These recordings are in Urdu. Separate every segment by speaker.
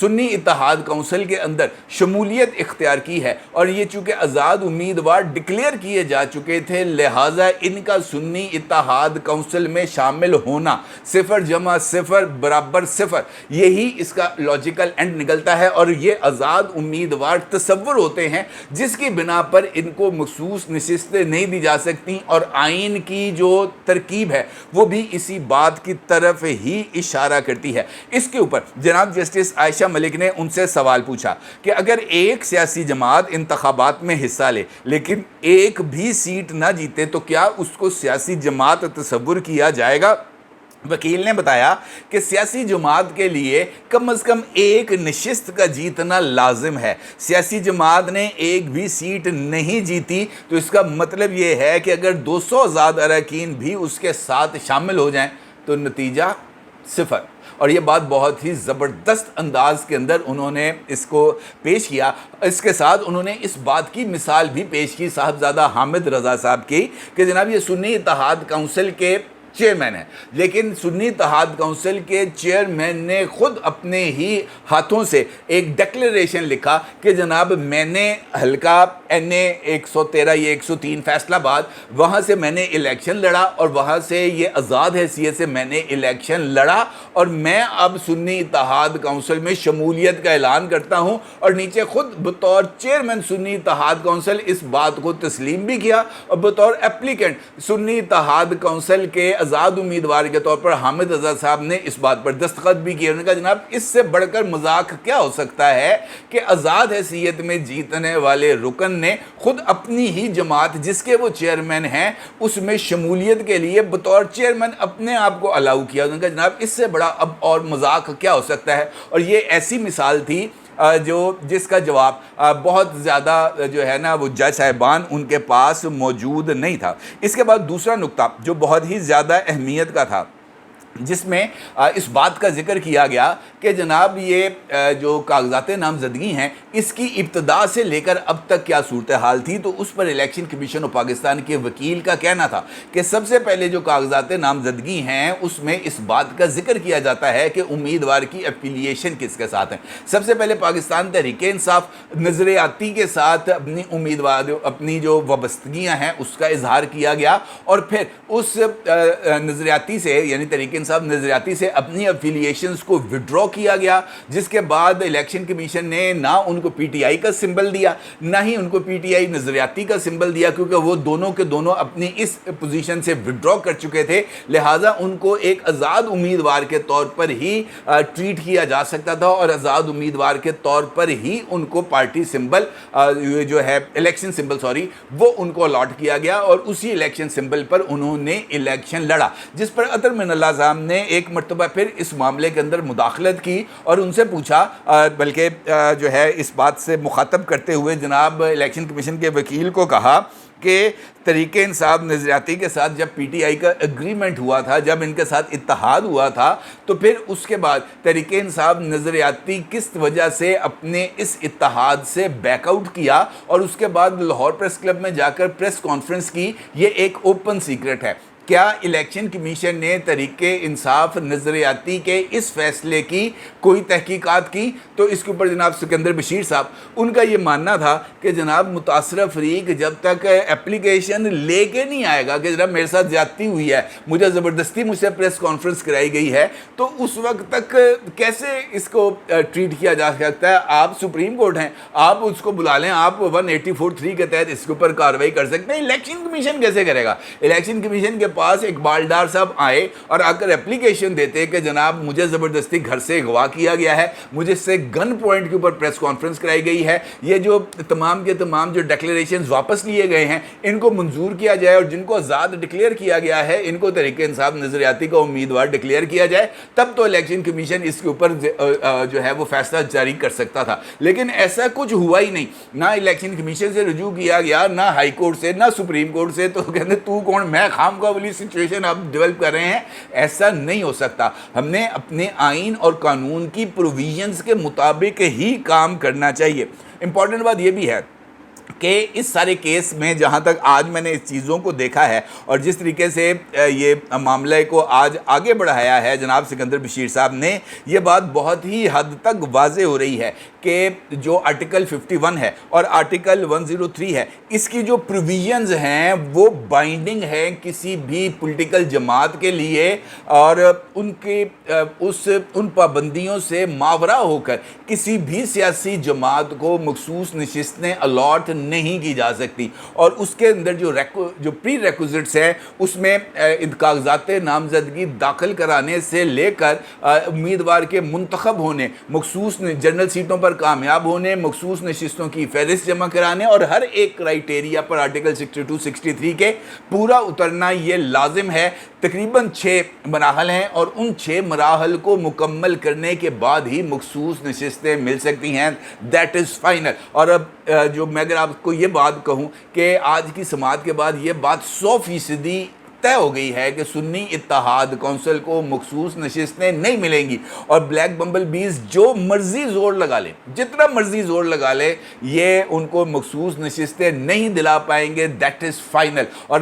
Speaker 1: سنی اتحاد کونسل کے اندر شمولیت اختیار کی ہے، اور یہ چونکہ آزاد امیدوار ڈکلیئر کیے جا چکے تھے، لہٰذا ان کا سنی اتحاد کونسل میں شامل ہونا 0=0 یہی اس کا لاجیکل اینڈ نکلتا ہے، اور یہ آزاد امیدوار تصور ہوتے ہیں جس کی بنا پر ان کو مخصوص نشستیں نہیں دی جا سکتی، اور آئین کی جو ترکیب ہے وہ بھی اسی بات کی طرف ہی اشارہ کرتی ہے۔ اس کے اوپر جناب جسٹس عائشہ ملک نے ان سے سوال پوچھا کہ اگر ایک سیاسی جماعت انتخابات میں حصہ لے لیکن ایک بھی سیٹ نہ جیتے تو کیا اس کو سیاسی جماعت تصور کیا جائے گا؟ وکیل نے بتایا کہ سیاسی جماعت کے لیے کم از کم ایک نشست کا جیتنا لازم ہے۔ سیاسی جماعت نے ایک بھی سیٹ نہیں جیتی تو اس کا مطلب یہ ہے کہ اگر 200 آزاد اراکین بھی اس کے ساتھ شامل ہو جائیں تو نتیجہ 0۔ اور یہ بات بہت ہی زبردست انداز کے اندر انہوں نے اس کو پیش کیا۔ اس کے ساتھ انہوں نے اس بات کی مثال بھی پیش کی صاحبزادہ حامد رضا صاحب کی کہ جناب یہ سنی اتحاد کونسل کے چیئرمین ہیں، لیکن سنی اتحاد کونسل کے چیئرمین نے خود اپنے ہی ہاتھوں سے ایک ڈیکلیریشن لکھا کہ جناب میں نے حلقہ NA 113 یا 103 فیصلہ آباد وہاں سے میں نے الیکشن لڑا، اور وہاں سے یہ آزاد حیثیت سے میں نے الیکشن لڑا، اور میں اب سنی اتحاد کونسل میں شمولیت کا اعلان کرتا ہوں، اور نیچے خود بطور چیئرمین سنی اتحاد کونسل اس بات کو تسلیم بھی کیا، اور بطور اپلیکنٹ سنی اتحاد کونسل کے آزاد امیدوار کے طور پر حامد رضا صاحب نے اس بات پر دستخط بھی کیے۔ انہوں نے کہا جناب اس سے بڑھ کر مذاق کیا ہو سکتا ہے کہ آزاد حیثیت میں جیتنے والے رکن نے خود اپنی ہی جماعت جس کے وہ چیئرمین ہیں اس میں شمولیت کے لیے بطور چیئرمین اپنے آپ کو الاؤ کیا۔ انہوں نے کہا جناب اس سے بڑا اب اور مذاق کیا ہو سکتا ہے، اور یہ ایسی مثال تھی جس کا جواب بہت زیادہ جو ہے نا وہ جج صاحبان ان کے پاس موجود نہیں تھا۔ اس کے بعد دوسرا نقطہ جو بہت ہی زیادہ اہمیت کا تھا، جس میں اس بات کا ذکر کیا گیا کہ جناب یہ جو کاغذات نامزدگی ہیں اس کی ابتدا سے لے کر اب تک کیا صورتحال تھی، تو اس پر الیکشن کمیشن آف پاکستان کے وکیل کا کہنا تھا کہ سب سے پہلے جو کاغذات نامزدگی ہیں اس میں اس بات کا ذکر کیا جاتا ہے کہ امیدوار کی افیلیشن کس کے ساتھ ہے۔ سب سے پہلے پاکستان تحریک انصاف نظریاتی کے ساتھ اپنی جو وابستگیاں ہیں اس کا اظہار کیا گیا، اور پھر اس نظریاتی سے یعنی تحریک صاحب نظریاتی سے اپنی افیلیشنز کو وڈرا کیا گیا، جس کے بعد الیکشن کمیشن نے نہ ان کو پی ٹی آئی کا سمبل دیا نہ ہی ان کو پی ٹی آئی نظریاتی کا سمبل دیا، کیونکہ وہ دونوں کے دونوں اپنی اس پوزیشن سے وڈرا کر چکے تھے، لہٰذا ان کو ایک آزاد امیدوار کے طور پر ہی ٹریٹ کیا جا سکتا تھا، اور آزاد امیدوار کے طور پر ہی ان کو پارٹی سمبل جو ہے الیکشن سمبل وہ ان کو الاٹ کیا گیا، اور اسی الیکشن سمبل پر انہوں نے الیکشن لڑا، جس پر عطر من اللہ صاحب نے ایک مرتبہ پھر اس معاملے کے اندر مداخلت کی اور ان سے پوچھا، بلکہ جو ہے اس بات سے مخاطب کرتے ہوئے جناب الیکشن کمیشن کے وکیل کو کہا کہ تحریک انصاف نظریاتی کے ساتھ جب پی ٹی آئی کا اگریمنٹ ہوا تھا، جب ان کے ساتھ اتحاد ہوا تھا، تو پھر اس کے بعد تحریک انصاف نظریاتی کس وجہ سے اپنے اس اتحاد سے بیک آؤٹ کیا، اور اس کے بعد لاہور پریس کلب میں جا کر پریس کانفرنس کی، یہ ایک اوپن سیکرٹ ہے۔ کیا الیکشن کمیشن نے تحریک انصاف نظریاتی کے اس فیصلے کی کوئی تحقیقات کی؟ تو اس کے اوپر جناب سکندر بشیر صاحب ان کا یہ ماننا تھا کہ جناب متاثرہ فریق جب تک اپلیکیشن لے کے نہیں آئے گا کہ جناب میرے ساتھ زیادتی ہوئی ہے، مجھے زبردستی مجھ سے پریس کانفرنس کرائی گئی ہے، تو اس وقت تک کیسے اس کو ٹریٹ کیا جا سکتا ہے؟ آپ سپریم کورٹ ہیں، آپ اس کو بلا لیں، آپ 184(3) کے تحت اس کے اوپر کارروائی کر سکتے ہیں، الیکشن کمیشن کیسے کرے گا؟ الیکشن کمیشن کے پاس اقبال ڈار صاحب آئے اور آ کر اپلیکیشن دیتے کہ جناب مجھے زبردستی گھر سے اغوا کیا گیا ہے، مجھے سے گن پوائنٹ کے اوپر پریس کانفرنس کرائی گئی ہے، یہ جو تمام کے تمام جو ڈیکلیریشنز واپس لیے گئے ہیں ان کو منظور کیا جائے، اور جن کو آزاد ڈکلیئر کیا گیا ہے ان کو تحریک انصاف نظریاتی کا امیدوار ڈکلیئر کیا جائے، تب تو الیکشن کمیشن اس کے اوپر جو ہے وہ فیصلہ جاری کر سکتا تھا۔ لیکن ایسا کچھ ہوا ہی نہیں، نہ الیکشن کمیشن سے رجوع کیا گیا، نہ ہائی کورٹ سے، نہ سپریم کورٹ سے، تو کہتے تو کون، میں خام کا والی سچویشن آپ ڈیولپ کر رہے ہیں، ایسا نہیں ہو سکتا۔ ہم نے اپنے آئین اور قانون کی پروویژنز کے مطابق ہی کام کرنا چاہیے۔ امپورٹنٹ بات یہ بھی ہے کہ اس سارے کیس میں جہاں تک آج میں نے اس چیزوں کو دیکھا ہے اور جس طریقے سے یہ معاملے کو آج آگے بڑھایا ہے جناب سکندر بشیر صاحب نے، یہ بات بہت ہی حد تک واضح ہو رہی ہے کہ جو آرٹیکل 51 ہے اور آرٹیکل 103 ہے، اس کی جو پروویژنز ہیں وہ بائنڈنگ ہے کسی بھی پولیٹیکل جماعت کے لیے، اور ان پابندیوں سے ماورا ہو کر کسی بھی سیاسی جماعت کو مخصوص نشستیں الاٹ نہیں کی جا سکتی، اور اس کے اندر جو پری ریکوزٹس ہیں اس میں کاغذات نامزدگی داخل کرانے سے لے کر امیدوار کے منتخب ہونے، مخصوص جنرل سیٹوں پر کامیاب ہونے، مخصوص نشستوں کی فہرست جمع کرانے اور ہر ایک کرائیٹیریا پر آرٹیکل 62 63 کے پورا اترنا یہ لازم ہے۔ تقریباً 6 مراحل ہیں اور ان 6 مراحل کو مکمل کرنے کے بعد ہی مخصوص نشستیں مل سکتی ہیں، دیٹ از فائنل۔ اور اب جو میں اگر آپ کو یہ بات کہوں کہ آج کی سماعت کے بعد یہ بات 100% طے ہو گئی ہے کہ سنی اتحاد کونسل کو مخصوص نشستیں نہیں ملیں گی، اور بلیک بمبل بیز جو مرضی زور لگا لے، جتنا مرضی زور لگا لے، یہ ان کو مخصوص نشستیں نہیں دلا پائیں گے، دیٹ از فائنل۔ اور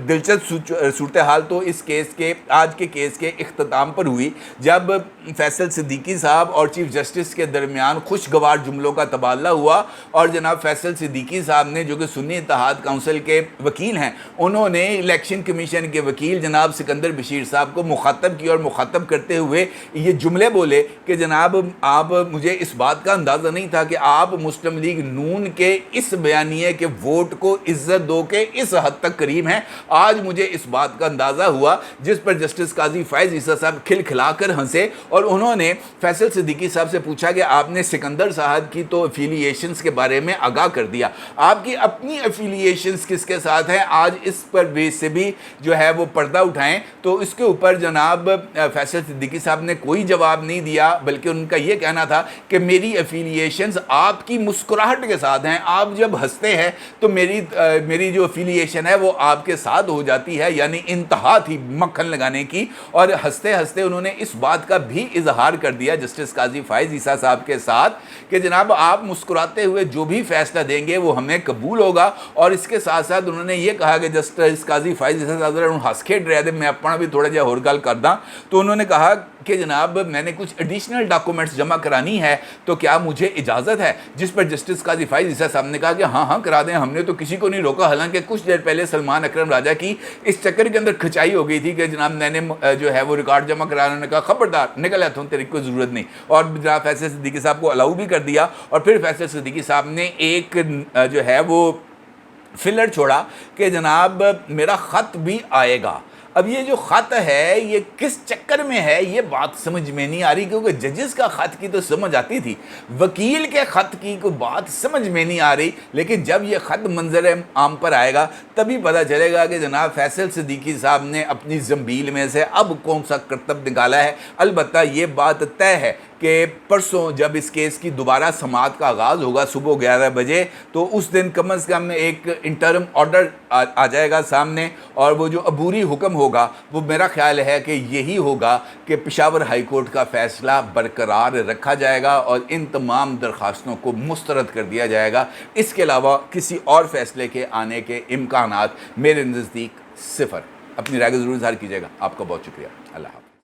Speaker 1: دلچسپ صورتحال تو اس کیس کے آج کے کیس کے اختتام پر ہوئی جب فیصل صدیقی صاحب اور چیف جسٹس کے درمیان خوشگوار جملوں کا تبادلہ ہوا، اور جناب فیصل صدیقی صاحب نے جو کہ سنی اتحاد کونسل کے وکیل ہیں، انہوں نے الیکشن کمیشن کے وکیل جناب سکندر بشیر صاحب کو مخاطب کیا، اور مخاطب کرتے ہوئے یہ جملے بولے کہ جناب آپ، مجھے اس بات کا اندازہ نہیں تھا کہ آپ مسلم لیگ نون کے اس بیانیے کے ووٹ کو عزت دو کے اس حد تک قریب ہیں، آج مجھے اس بات کا اندازہ ہوا، جس پر جسٹس قاضی فائز عیسیٰ صاحب کھلکھلا کر ہنسے، اور انہوں نے فیصل صدیقی صاحب سے پوچھا کہ آپ نے سکندر صاحب کی تو افیلیشنز کے بارے میں آگاہ کر دیا، آپ کی اپنی افیلیشنز کس کے ساتھ ہیں، آج اس پر بھی سے بھی جو ہے وہ پردہ اٹھائیں۔ تو اس کے اوپر جناب فیصل صدیقی صاحب نے کوئی جواب نہیں دیا، بلکہ ان کا یہ کہنا تھا کہ میری افیلیشنز آپ کی مسکراہٹ کے ساتھ ہیں، آپ جب ہنستے ہیں تو میری جو افیلیشن ہے وہ آپ کے ساتھ ہو جاتی ہے، یعنی انتہا تھی مکھن لگانے کی۔ اور ہنستے ہنستے انہوں نے اس بات کا بھی اظہار کر دیا جسٹس قاضی فائز عیسیٰ صاحب کے ساتھ کہ جناب آپ مسکراتے ہوئے جو بھی فیصلہ دیں گے وہ ہمیں قبول ہوگا، اور اس کے ساتھ ساتھ انہوں نے یہ کہا کہ جسٹس قاضی فائز عیسیٰ صاحب ہنس کھیڈ رہے تھے، میں اپنا بھی تھوڑا جہا اور گل کردا، تو انہوں نے کہا کہ جناب میں نے کچھ ایڈیشنل ڈاکومنٹس جمع کرانی ہے تو کیا مجھے اجازت ہے، جس پر جسٹس قاضی فائز عیسیٰ صاحب نے کہا کہ ہاں کرا دیں، ہم نے تو کسی کو نہیں روکا، حالانکہ کچھ دیر پہلے سلمان اکرم راجہ کی اس چکر کے اندر کھچائی ہو گئی تھی کہ جناب میں نے جو ہے وہ ریکارڈ جمع کرانا، نے کہا خبردار نکل آتا ہوں، تیری کوئی ضرورت نہیں، اور جناب فیصل صدیقی صاحب کو الاؤ بھی کر دیا۔ اور پھر فیصل صدیقی صاحب نے ایک جو ہے وہ فلر چھوڑا کہ جناب میرا خط بھی آئے گا۔ اب یہ جو خط ہے یہ کس چکر میں ہے یہ بات سمجھ میں نہیں آ رہی، کیونکہ ججز کا خط کی تو سمجھ آتی تھی، وکیل کے خط کی کوئی بات سمجھ میں نہیں آ رہی، لیکن جب یہ خط منظر عام پر آئے گا تبھی پتہ چلے گا کہ جناب فیصل صدیقی صاحب نے اپنی زنبیل میں سے اب کون سا کرتب نکالا ہے۔ البتہ یہ بات طے ہے کہ پرسوں جب اس کیس کی دوبارہ سماعت کا آغاز ہوگا صبح 11 بجے، تو اس دن کم از کم ایک انٹرم آرڈر آ جائے گا سامنے، اور وہ جو عبوری حکم ہوگا وہ میرا خیال ہے کہ یہی ہوگا کہ پشاور ہائی کورٹ کا فیصلہ برقرار رکھا جائے گا اور ان تمام درخواستوں کو مسترد کر دیا جائے گا۔ اس کے علاوہ کسی اور فیصلے کے آنے کے امکانات میرے نزدیک صفر۔ اپنی رائے ضرور اظہار کیجیے گا۔ آپ کا بہت شکریہ۔ اللہ حافظ۔